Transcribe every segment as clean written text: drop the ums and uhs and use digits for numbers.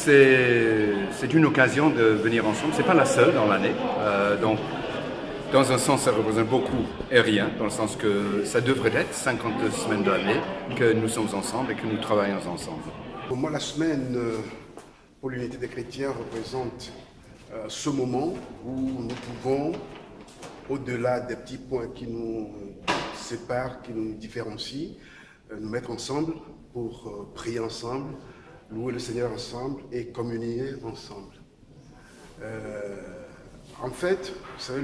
c'est une occasion de venir ensemble. C'est pas la seule dans l'année. Donc, dans un sens, ça représente beaucoup et rien, dans le sens que ça devrait être 52 semaines de l'année que nous sommes ensemble et que nous travaillons ensemble. Pour moi, la semaine pour l'unité des chrétiens représente ce moment où nous pouvons, au-delà des petits points qui nous séparent, qui nous différencient, nous mettre ensemble pour prier ensemble, louer le Seigneur ensemble et communier ensemble. En fait, vous savez,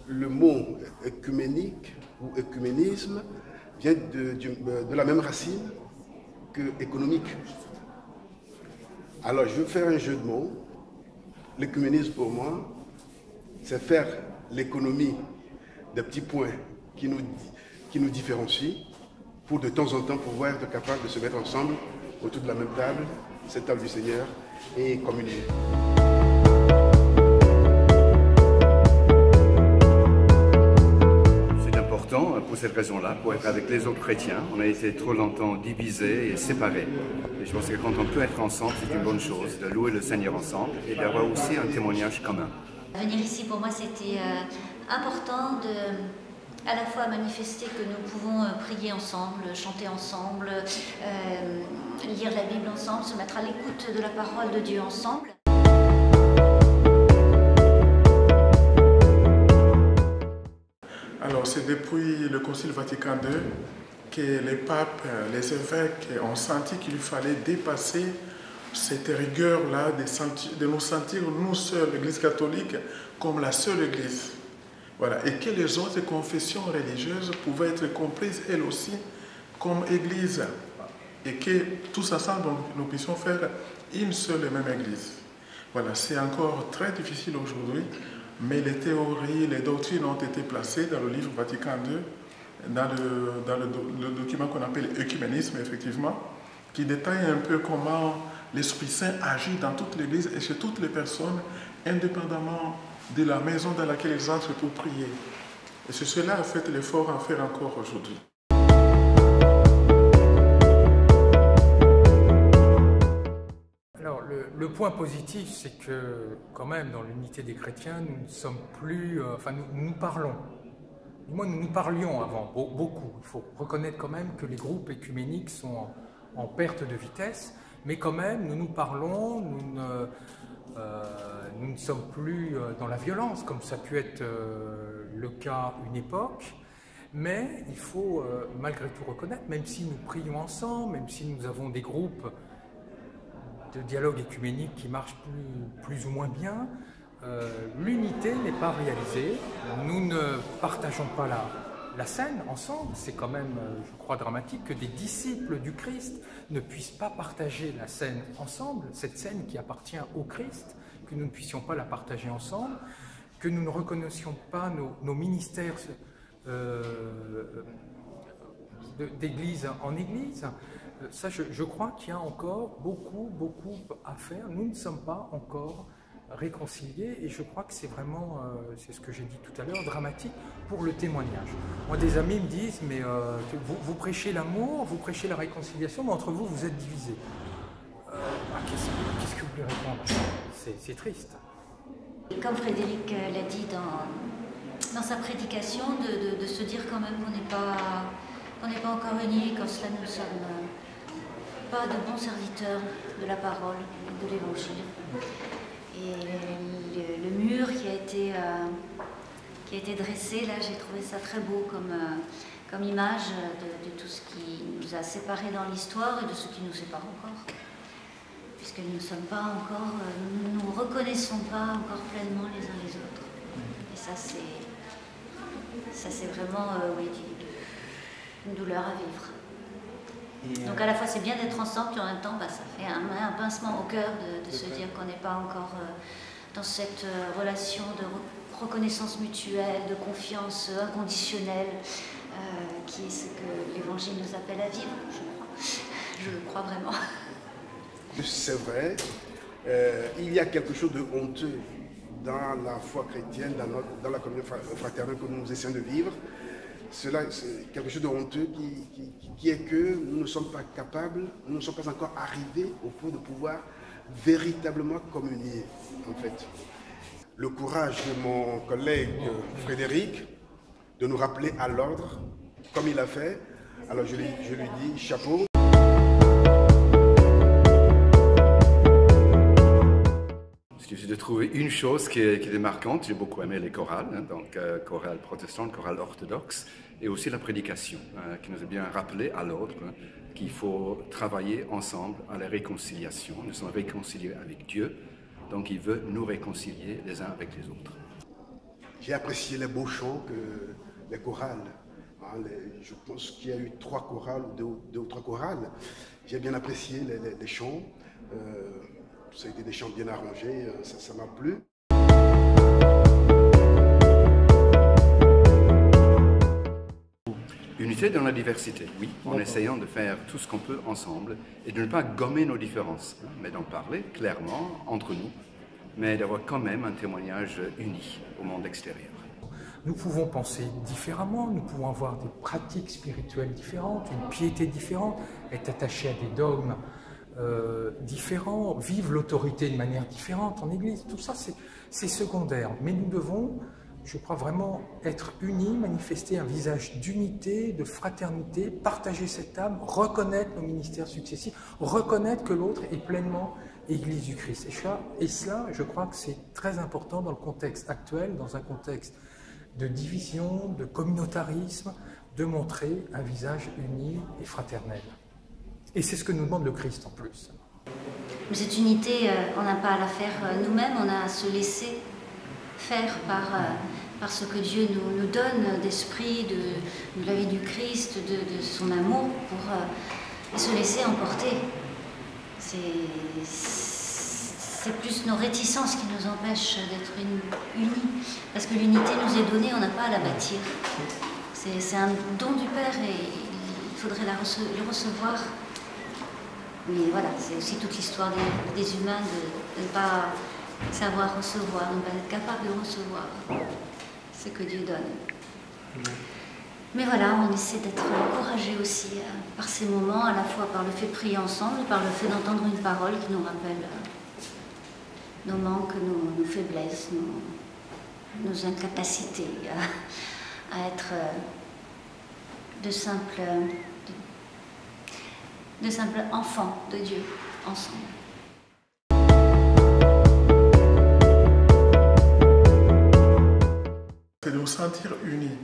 le mot œcuménique ou œcuménisme vient de la même racine que économique. Alors, je vais faire un jeu de mots. L'œcuménisme, pour moi, c'est faire l'économie des petits points qui nous différencient pour de temps en temps pouvoir être capable de se mettre ensemble autour de la même table, cette table du Seigneur, et communier. C'est important pour cette raison-là, pour être avec les autres chrétiens. On a été trop longtemps divisés et séparés. Et je pense que quand on peut être ensemble, c'est une bonne chose de louer le Seigneur ensemble et d'avoir aussi un témoignage commun. Venir ici, pour moi, c'était important de à la fois manifester que nous pouvons prier ensemble, chanter ensemble, lire la Bible ensemble, se mettre à l'écoute de la parole de Dieu ensemble. Alors, c'est depuis le Concile Vatican II que les papes, les évêques ont senti qu'il fallait dépasser cette rigueur-là de nous sentir, nous seuls, l'Église catholique, comme la seule Église. Voilà. Et que les autres confessions religieuses pouvaient être comprises, elles aussi, comme Église. Et que tous ensemble, nous puissions faire une seule et même Église. Voilà. C'est encore très difficile aujourd'hui, mais les théories, les doctrines ont été placées dans le livre Vatican II, dans le document qu'on appelle œcuménisme, effectivement, qui détaille un peu comment l'Esprit Saint agit dans toute l'Église et chez toutes les personnes, indépendamment de la maison dans laquelle ils entrent pour prier. Et c'est cela, en fait, l'effort à faire encore aujourd'hui. Alors, le point positif, c'est que, quand même, dans l'unité des chrétiens, nous ne sommes plus... enfin, nous parlons. Du moins, nous parlions avant, beaucoup. Il faut reconnaître quand même que les groupes œcuméniques sont en perte de vitesse, mais quand même, nous parlons, nous ne sommes plus dans la violence, comme ça a pu être le cas une époque, mais il faut malgré tout reconnaître, même si nous prions ensemble, même si nous avons des groupes de dialogue œcuménique qui marchent plus ou moins bien, l'unité n'est pas réalisée, nous ne partageons pas la scène ensemble. C'est quand même, je crois, dramatique que des disciples du Christ ne puissent pas partager la scène ensemble, cette scène qui appartient au Christ, que nous ne puissions pas la partager ensemble, que nous ne reconnaissions pas nos ministères d'église en église. Ça, je crois qu'il y a encore beaucoup à faire. Nous ne sommes pas encore réconciliés et je crois que c'est vraiment, c'est ce que j'ai dit tout à l'heure, dramatique pour le témoignage. Moi, des amis me disent, mais vous prêchez l'amour, vous prêchez la réconciliation, mais entre vous, vous êtes divisés. Qu'est-ce que vous voulez répondre? C'est triste. Et comme Frédéric l'a dit dans sa prédication, de se dire quand même qu'on n'est pas encore unis, qu'en cela nous ne sommes pas de bons serviteurs de la parole et de l'Évangile. Et le mur qui a été dressé, là, j'ai trouvé ça très beau comme image de tout ce qui nous a séparés dans l'histoire et de ce qui nous sépare encore. Puisque nous ne sommes pas encore, nous ne nous reconnaissons pas encore pleinement les uns les autres. Et ça c'est vraiment une douleur à vivre. Donc à la fois c'est bien d'être ensemble, puis en même temps ça fait un pincement au cœur de se dire qu'on n'est pas encore dans cette relation de reconnaissance mutuelle, de confiance inconditionnelle, qui est ce que l'Évangile nous appelle à vivre, je crois. Je le crois vraiment. C'est vrai, il y a quelque chose de honteux dans la foi chrétienne, dans la communion fraternelle que nous essayons de vivre, cela, c'est quelque chose de honteux qui est que nous ne sommes pas capables, nous ne sommes pas encore arrivés au point de pouvoir véritablement communier, en fait. Le courage de mon collègue Frédéric de nous rappeler à l'ordre, comme il a fait, alors je lui dis chapeau. J'ai de trouver une chose qui est marquante. J'ai beaucoup aimé les chorales, hein, donc chorale protestante, chorale orthodoxe, et aussi la prédication, qui nous a bien rappelé à l'ordre qu'il faut travailler ensemble à la réconciliation. Nous sommes réconciliés avec Dieu, donc il veut nous réconcilier les uns avec les autres. J'ai apprécié les beaux chants, les chorales. Hein, je pense qu'il y a eu 3 chorales, ou 2 ou 3 chorales. J'ai bien apprécié les chants. Ça a été des chants bien arrangés, ça m'a plu. Unité dans la diversité, oui, en essayant de faire tout ce qu'on peut ensemble et de ne pas gommer nos différences, hein, mais d'en parler clairement entre nous, mais d'avoir quand même un témoignage uni au monde extérieur. Nous pouvons penser différemment, nous pouvons avoir des pratiques spirituelles différentes, une piété différente, être attaché à des dogmes différents, vivre l'autorité de manière différente en Église. Tout ça, c'est secondaire. Mais nous devons, je crois, vraiment être unis, manifester un visage d'unité, de fraternité, partager cette âme, reconnaître nos ministères successifs, reconnaître que l'autre est pleinement Église du Christ. Et cela, je crois que c'est très important dans le contexte actuel, dans un contexte de division, de communautarisme, de montrer un visage uni et fraternel. Et c'est ce que nous demande le Christ en plus. Cette unité, on n'a pas à la faire nous-mêmes, on a à se laisser faire par ce que Dieu nous donne d'esprit, de la vie du Christ, de son amour, pour se laisser emporter. C'est plus nos réticences qui nous empêchent d'être unis. Parce que l'unité nous est donnée, on n'a pas à la bâtir. C'est un don du Père et il faudrait le recevoir. Mais voilà, c'est aussi toute l'histoire des humains de ne pas savoir recevoir, de ne pas être capable de recevoir ce que Dieu donne. Mais voilà, on essaie d'être encouragés aussi par ces moments, à la fois par le fait de prier ensemble, par le fait d'entendre une parole qui nous rappelle nos manques, nos faiblesses, nos incapacités à être de simples enfants de Dieu ensemble. C'est de nous sentir unis.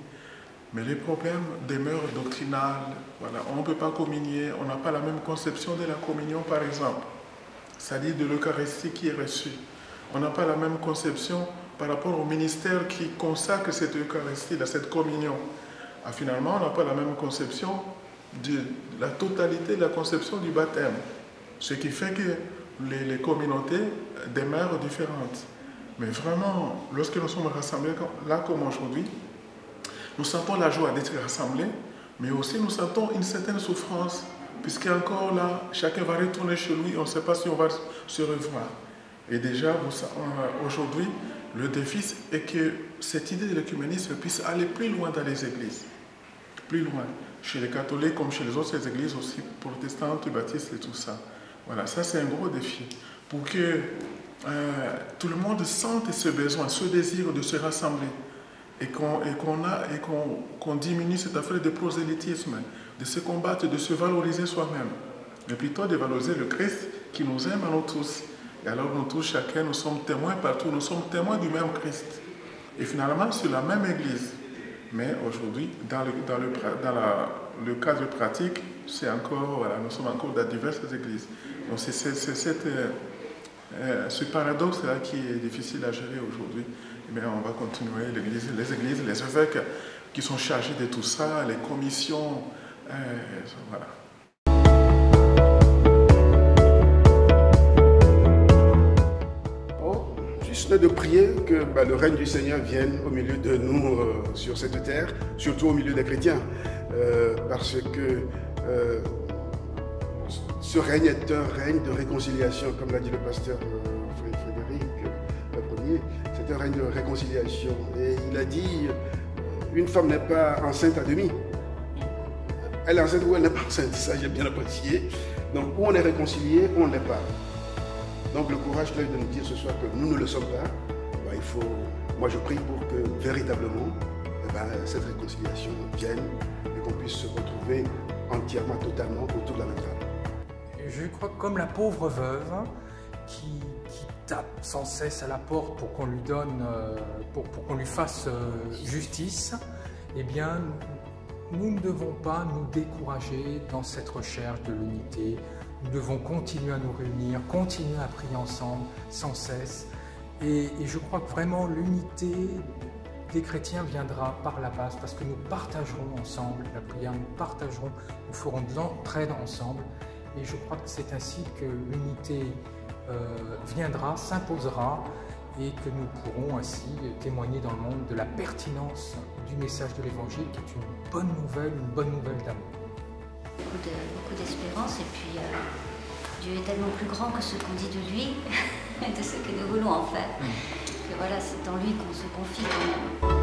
Mais les problèmes demeurent doctrinales. Voilà. On ne peut pas communier, on n'a pas la même conception de la communion par exemple. C'est-à-dire de l'Eucharistie qui est reçue. On n'a pas la même conception par rapport au ministère qui consacre cette Eucharistie, cette communion. Finalement, on n'a pas la même conception de la totalité de la conception du baptême. Ce qui fait que les communautés demeurent différentes. Mais vraiment, lorsque nous sommes rassemblés là comme aujourd'hui, nous sentons la joie d'être rassemblés, mais aussi nous sentons une certaine souffrance, puisqu'encore là, chacun va retourner chez lui, on ne sait pas si on va se revoir. Et déjà, aujourd'hui, le défi est que cette idée de l'écuménisme puisse aller plus loin dans les églises, plus loin, chez les catholiques comme chez les autres églises aussi, protestantes, baptistes et tout ça. Voilà, ça c'est un gros défi, pour que tout le monde sente ce besoin, ce désir de se rassembler, et qu'on diminue cette affaire de prosélytisme, de se combattre, de se valoriser soi-même, mais plutôt de valoriser le Christ qui nous aime à nous tous. Et alors nous tous, chacun, nous sommes témoins partout, nous sommes témoins du même Christ. Et finalement, c'est la même Église. Mais aujourd'hui, dans le cadre pratique, c'est encore, voilà, nous sommes encore dans diverses églises. Donc c'est ce paradoxe-là qui est difficile à gérer aujourd'hui. Mais on va continuer, les églises, les évêques qui sont chargés de tout ça, les commissions, voilà. Juste de prier que le règne du Seigneur vienne au milieu de nous sur cette terre, surtout au milieu des chrétiens, parce que ce règne est un règne de réconciliation, comme l'a dit le pasteur Frédéric, le premier. C'est un règne de réconciliation. Et il a dit une femme n'est pas enceinte à demi. Elle est enceinte ou elle n'est pas enceinte, ça j'ai bien apprécié. Donc, ou on est réconcilié, ou on n'est pas. Donc, le courage de nous dire ce soir que nous ne le sommes pas, bah, il faut, moi je prie pour que véritablement cette réconciliation vienne et qu'on puisse se retrouver entièrement, totalement autour de la même table. Je crois que comme la pauvre veuve qui tape sans cesse à la porte pour qu'on lui donne, pour qu'on lui fasse justice, eh bien, nous ne devons pas nous décourager dans cette recherche de l'unité. Nous devons continuer à nous réunir, continuer à prier ensemble sans cesse. Et je crois que vraiment l'unité des chrétiens viendra par la base parce que nous partagerons ensemble la prière, nous ferons de l'entraide ensemble. Et je crois que c'est ainsi que l'unité viendra, s'imposera et que nous pourrons ainsi témoigner dans le monde de la pertinence du message de l'Évangile qui est une bonne nouvelle d'amour. Beaucoup d'espérance et puis Dieu est tellement plus grand que ce qu'on dit de lui, de ce que nous voulons en faire. Que voilà, c'est en lui qu'on se confie quand même.